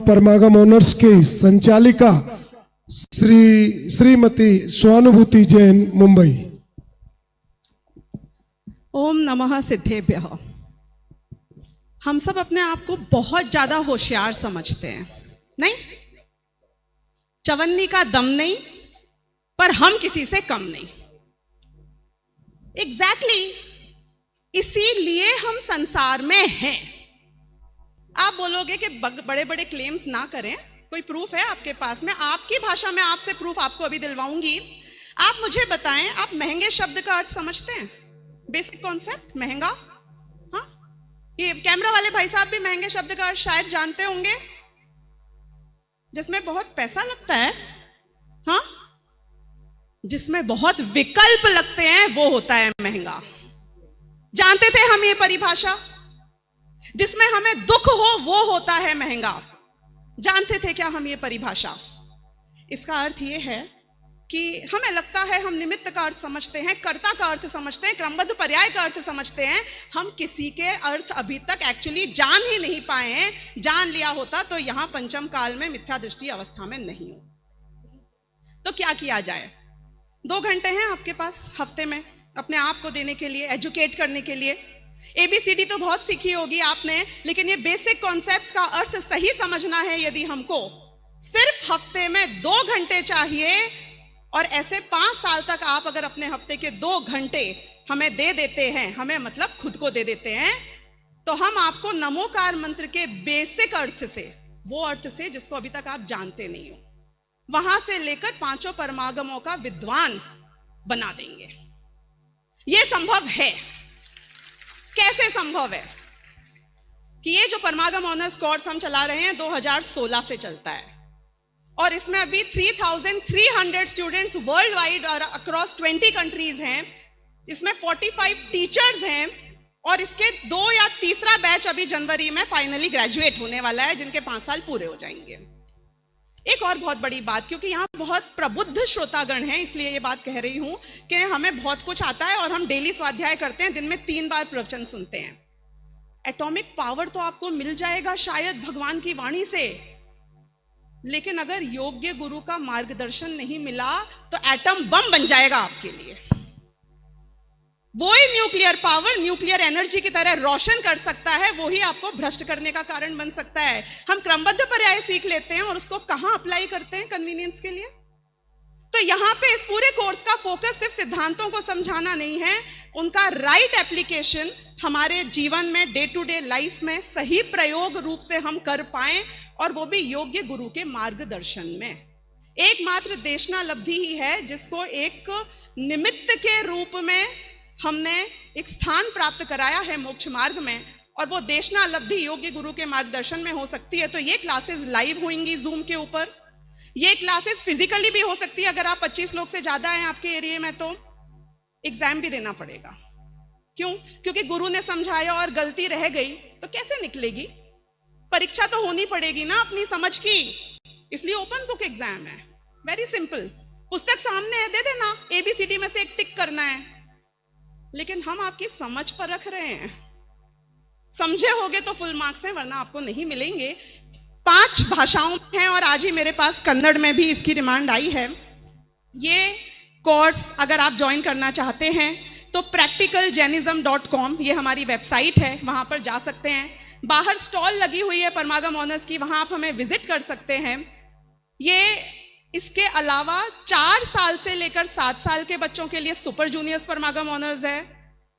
परमागम honours की संचालिका श्रीमती स्वानुभूति जैन, मुंबई। ओम नमः सिद्धेभ्यः। हम सब अपने आप को बहुत ज्यादा होशियार समझते हैं, नहीं? चवन्नी का दम नहीं, पर हम किसी से कम नहीं। एग्जैक्टली इसीलिए हम संसार में हैं। आप बोलोगे कि बड़े बड़े क्लेम्स ना करें, कोई प्रूफ है आपके पास में? आपकी भाषा में आपसे प्रूफ आपको अभी दिलवाऊंगी। आप मुझे बताएं, आप महंगे शब्द का अर्थ समझते हैं? बेसिक कॉन्सेप्ट महंगा। हाँ, ये कैमरा वाले भाई साहब भी महंगे शब्द का अर्थ शायद जानते होंगे, जिसमें बहुत पैसा लगता है। हाँ, जिसमें बहुत विकल्प लगते हैं, वो होता है महंगा। जानते थे हम ये परिभाषा? जिसमें हमें दुख हो वो होता है महंगा। जानते थे क्या हम ये परिभाषा? इसका अर्थ ये है कि हमें लगता है हम निमित्त का अर्थ समझते हैं, कर्ता का अर्थ समझते हैं, क्रमबद्ध पर्याय का अर्थ समझते हैं। हम किसी के अर्थ अभी तक एक्चुअली जान ही नहीं पाए हैं। जान लिया होता तो यहां पंचम काल में मिथ्या दृष्टि अवस्था में नहीं हो। तो क्या किया जाए? 2 घंटे हैं आपके पास हफ्ते में अपने आप को देने के लिए, एजुकेट करने के लिए। ABCD तो बहुत सीखी होगी आपने, लेकिन ये बेसिक कॉन्सेप्ट्स का अर्थ सही समझना है यदि हमको, सिर्फ हफ्ते में 2 घंटे चाहिए। और ऐसे 5 साल तक आप अगर अपने हफ्ते के 2 घंटे हमें दे देते हैं, हमें मतलब खुद को दे देते हैं, तो हम आपको नमोकार मंत्र के बेसिक अर्थ से, वो अर्थ से जिसको अभी तक आप जानते नहीं हो, वहां से लेकर 5 परमागमों का विद्वान बना देंगे। यह संभव है। कैसे संभव है? कि ये जो परमागम ऑनर्स कोर्स हम चला रहे हैं 2016 से चलता है, और इसमें अभी 3,300 स्टूडेंट्स वर्ल्ड वाइड और अक्रॉस 20 कंट्रीज हैं। इसमें 45 टीचर्स हैं, और इसके 2 या तीसरा बैच अभी जनवरी में फाइनली ग्रेजुएट होने वाला है, जिनके 5 साल पूरे हो जाएंगे। एक और बहुत बड़ी बात, क्योंकि यहाँ बहुत प्रबुद्ध श्रोतागण हैं, इसलिए ये बात कह रही हूं कि हमें बहुत कुछ आता है और हम डेली स्वाध्याय करते हैं, दिन में 3 बार प्रवचन सुनते हैं। एटॉमिक पावर तो आपको मिल जाएगा शायद भगवान की वाणी से, लेकिन अगर योग्य गुरु का मार्गदर्शन नहीं मिला तो एटम बम बन जाएगा आपके लिए। वो ही न्यूक्लियर पावर, न्यूक्लियर एनर्जी की तरह रोशन कर सकता है, वो ही आपको भ्रष्ट करने का कारण बन सकता है। हम क्रमबद्ध पर्याय सीख लेते हैं और उसको कहां अप्लाई करते हैं? कन्वीनियंस के लिए। तो यहां पे इस पूरे कोर्स का फोकस सिर्फ सिद्धांतों को समझाना नहीं है, उनका राइट एप्लीकेशन हमारे जीवन में, डे टू डे लाइफ में सही प्रयोग रूप से हम कर पाएं, और वो भी योग्य गुरु के मार्गदर्शन में। एकमात्र देशनालब्धि ही है जिसको एक निमित्त के रूप में हमने एक स्थान प्राप्त कराया है मोक्ष मार्ग में, और वो देशनालब्धि योग्य गुरु के मार्गदर्शन में हो सकती है। तो ये क्लासेस लाइव होंगी जूम के ऊपर, ये क्लासेस फिजिकली भी हो सकती है। अगर आप 25 लोग से ज्यादा हैं आपके एरिया में तो एग्जाम भी देना पड़ेगा। क्यों? क्योंकि गुरु ने समझाया और गलती रह गई तो कैसे निकलेगी? परीक्षा तो होनी पड़ेगी ना अपनी समझ की, इसलिए ओपन बुक एग्जाम है। वेरी सिंपल, पुस्तक सामने है, दे देना, ABCD में से एक टिक करना है। लेकिन हम आपकी समझ पर रख रहे हैं। समझे होगे तो फुल मार्क्स हैं, वरना आपको नहीं मिलेंगे। 5 भाषाओं में है, और आज ही मेरे पास कन्नड़ में भी इसकी डिमांड आई है। ये कोर्स अगर आप ज्वाइन करना चाहते हैं तो practicaljainism.com ये हमारी वेबसाइट है, वहां पर जा सकते हैं। बाहर स्टॉल लगी हुई है परमागम ऑनर्स की, वहां आप हमें विजिट कर सकते हैं। ये इसके अलावा 4 साल से लेकर 7 साल के बच्चों के लिए सुपर जूनियर्स परमागम ऑनर्स है,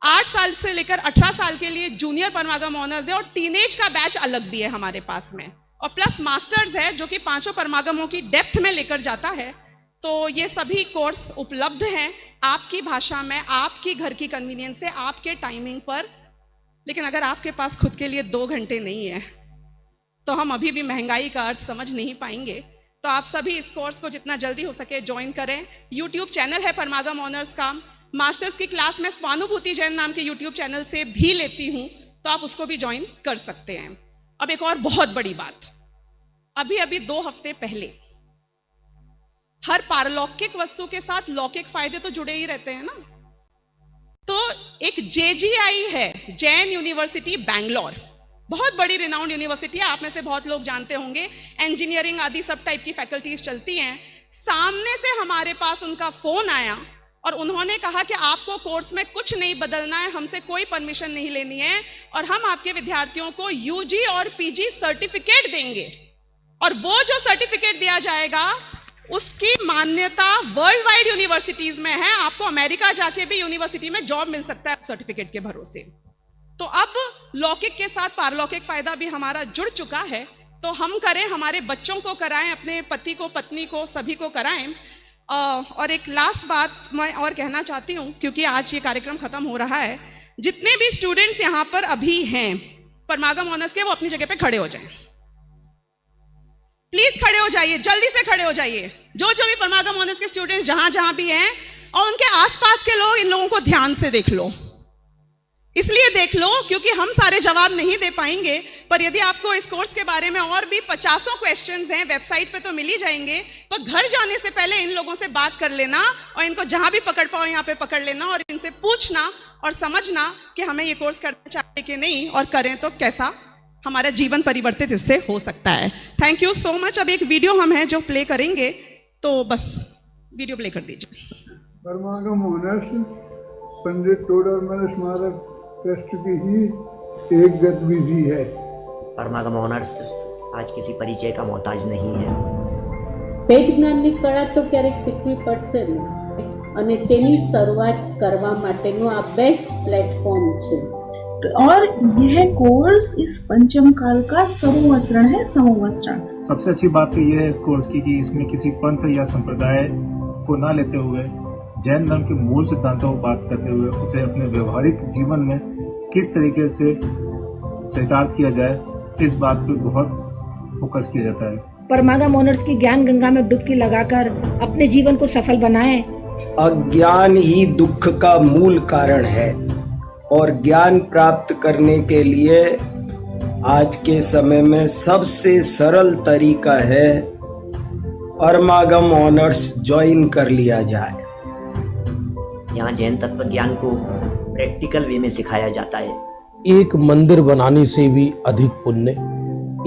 8 साल से लेकर 18 साल के लिए जूनियर परमागम ऑनर्स है, और टीनेज का बैच अलग भी है हमारे पास में, और प्लस मास्टर्स है जो कि 5 परमागमों की डेप्थ में लेकर जाता है। तो ये सभी कोर्स उपलब्ध हैं आपकी भाषा में, आपकी घर की कन्वीनियंस से, आपके टाइमिंग पर। लेकिन अगर आपके पास खुद के लिए 2 घंटे नहीं है तो हम अभी भी महंगाई का अर्थ समझ नहीं पाएंगे। तो आप सभी इस कोर्स को जितना जल्दी हो सके ज्वाइन करें। यूट्यूब चैनल है परमागम ऑनर्स का, मास्टर्स की क्लास में स्वानुभूति जैन नाम के यूट्यूब चैनल से भी लेती हूं, तो आप उसको भी ज्वाइन कर सकते हैं। अब एक और बहुत बड़ी बात, अभी 2 हफ्ते पहले हर पारलौकिक वस्तु के साथ लौकिक फायदे तो जुड़े ही रहते हैं ना। तो एक JGI है, जैन यूनिवर्सिटी बैंगलोर, बहुत बड़ी रिनाउंड यूनिवर्सिटी है, आप में से बहुत लोग जानते होंगे, इंजीनियरिंग आदि सब टाइप की फैकल्टीज चलती हैं। सामने से हमारे पास उनका फोन आया और उन्होंने कहा कि आपको कोर्स में कुछ नहीं बदलना है, हमसे कोई परमिशन नहीं लेनी है और हम आपके विद्यार्थियों को यूजी और पीजी सर्टिफिकेट देंगे और वो जो सर्टिफिकेट दिया जाएगा उसकी मान्यता वर्ल्ड वाइड यूनिवर्सिटीज में है। आपको अमेरिका जाके भी यूनिवर्सिटी में जॉब मिल सकता है सर्टिफिकेट के भरोसे। तो अब लौकिक के साथ पारलौकिक फायदा भी हमारा जुड़ चुका है, तो हम करें, हमारे बच्चों को कराएं, अपने पति को, पत्नी को, सभी को कराएं। और एक लास्ट बात मैं और कहना चाहती हूं, क्योंकि आज ये कार्यक्रम खत्म हो रहा है, जितने भी स्टूडेंट्स यहाँ पर अभी हैं परमागम ऑनर्स के, वो अपनी जगह पे खड़े हो जाएं। प्लीज खड़े हो जाइए, जल्दी से खड़े हो जाइए। जो भी परमागम ऑनर्स के स्टूडेंट्स जहां जहां भी हैं, और उनके आसपास के लोग, इन लोगों को ध्यान से देख लो। इसलिए देख लो क्योंकि हम सारे जवाब नहीं दे पाएंगे, पर यदि आपको इस कोर्स के बारे में और भी 50 क्वेश्चंस हैं, वेबसाइट पे तो मिल ही जाएंगे, पर घर जाने से पहले इन लोगों से बात कर लेना और इनको जहां भी पकड़ पाओ यहाँ पे पकड़ लेना और इनसे पूछना और समझना कि हमें ये कोर्स करना चाहिए कि नहीं, और करें तो कैसा हमारा जीवन परिवर्तित इससे हो सकता है। Thank you so much. अब एक वीडियो हम है जो प्ले करेंगे, तो बस वीडियो प्ले कर दीजिए। परमागम ऑनर्स पंडित टोडरमल स्मारक ट्रस्ट की ही एक गतिविधि है। परमागम ऑनर्स आज किसी परिचय का मोहताज नहीं है। પેટ જ્ઞાનની કળા તો ક્યારેક શીખવી પડશે ને, અને તેની શરૂઆત કરવા માટેનું આ બેસ્ટ પ્લેટફોર્મ છે। और यह कोर्स इस पंचम काल का समूहस्रण है। समूहस्रण सबसे अच्छी बात तो यह है इस कोर्स की कि इसमें किसी पंथ या संप्रदाय को ना लेते हुए जैन धर्म के मूल सिद्धांतों को बात करते हुए उसे अपने व्यवहारिक जीवन में किस तरीके से चरितार्थ किया जाए, इस बात पर बहुत फोकस किया जाता है। परमागम ऑनर्स की ज्ञान गंगा में डुबकी लगाकर अपने जीवन को सफल बनाएं। अज्ञान ही दुख का मूल कारण है और ज्ञान प्राप्त करने के लिए आज के समय में सबसे सरल तरीका है परमागम ऑनर्स ज्वाइन कर लिया जाए। यहाँ जैन तत्व ज्ञान को प्रैक्टिकल वे में सिखाया जाता है। एक मंदिर बनाने से भी अधिक पुण्य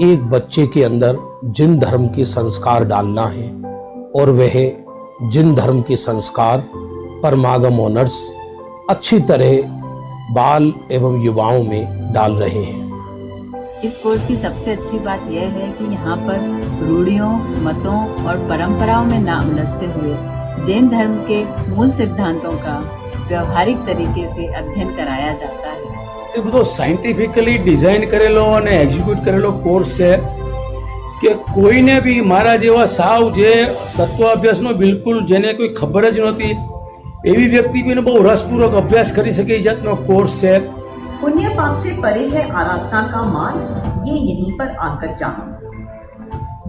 एक बच्चे के अंदर जिन धर्म के संस्कार डालना है, और वह जिन धर्म के संस्कार परमागम ऑनर्स अच्छी तरह बाल एवं युवाओं में डाल रहे हैं। इस कोर्स की सबसे अच्छी बात यह है कि यहाँ पर रूढ़ियों, मतों और परंपराओं में ना उलझते हुए जैन धर्म के मूल सिद्धांतों का व्यवहारिक तरीके से अध्ययन कराया जाता है। એ બધો સાયન્ટિફિકલી ડિઝાઇન કરેલો અને એક્ઝિક્યુટ કરેલો કોર્સ છે કે કોઈને બી મારા જેવા સાવ જે તત્વાભ્યાસનો બિલકુલ જેને કોઈ ખબર જ નહોતી એવી વ્યક્તિ બી બહુ રસપૂર્વક અભ્યાસ કરી શકે એ જાતનો કોર્સ છે। पुण्य पाप से परे है आराधना का मार्ग, ये यहीं पर आकर जानो।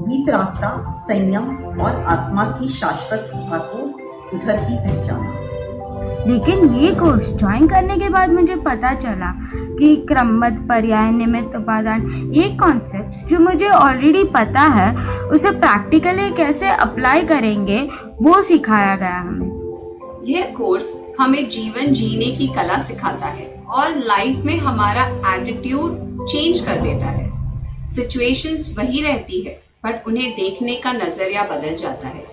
वीतरागता, संयम और आत्मा की शाश्वत कृपा को उधर ही पहचानो। लेकिन ये कोर्स ज्वाइन करने के बाद मुझे पता चला कि क्रमबद्ध, पर्याय, निमित्त, उपादान, ये कॉन्सेप्ट्स जो मुझे ऑलरेडी पता है उसे प्रैक्टिकली कैसे अप्लाई करेंगे वो सिखाया गया हमें। यह कोर्स हमें जीवन जीने की कला सिखाता है और लाइफ में हमारा एटीट्यूड चेंज कर देता है। सिचुएशंस वही रहती है बट उन्हें देखने का नजरिया बदल जाता है।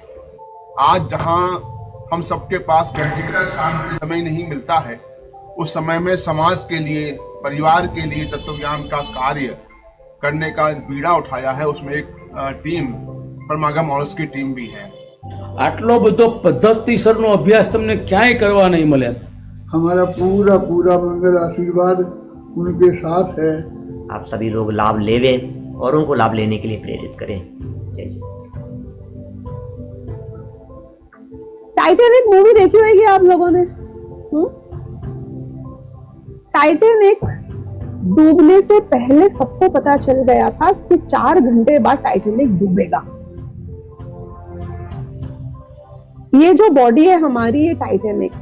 आज जहां हम सबके पास व्यक्तिगत समय नहीं मिलता है, उस समय में समाज के लिए, परिवार के लिए तत्वज्ञान का कार्य करने का बीड़ा उठाया है। उसमें एक टीम, परमागम ऑनर्स की टीम भी है। આટલો બધો પદ્ધતિસરનો અભ્યાસ તમને ક્યાંય કરવા નહીં મળે। हमारा पूरा पूरा मंगल आशीर्वाद उनके साथ है। आप सभी लोग लाभ लेवें और उनको लाभ लेने के लिए प्रेरित करें। जय जय। टाइटैनिक मूवी देखी होगी आप लोगों ने? टाइटैनिक डूबने से पहले सबको पता चल गया था कि 4 घंटे बाद टाइटैनिक डूबेगा। ये जो बॉडी है हमारी, ये टाइटैनिक,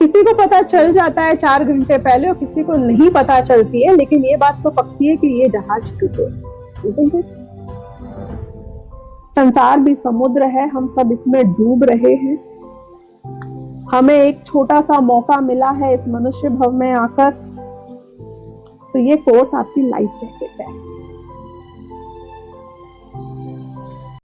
किसी को पता चल जाता है 4 घंटे पहले और किसी को नहीं पता चलती है, लेकिन ये बात तो पक्की है कि ये जहाज डूबे। संसार भी समुद्र है, हम सब इसमें डूब रहे हैं। हमें एक छोटा सा मौका मिला है इस मनुष्य भव में आकर तो ये कोर्स आपकी लाइफ जैकेट है।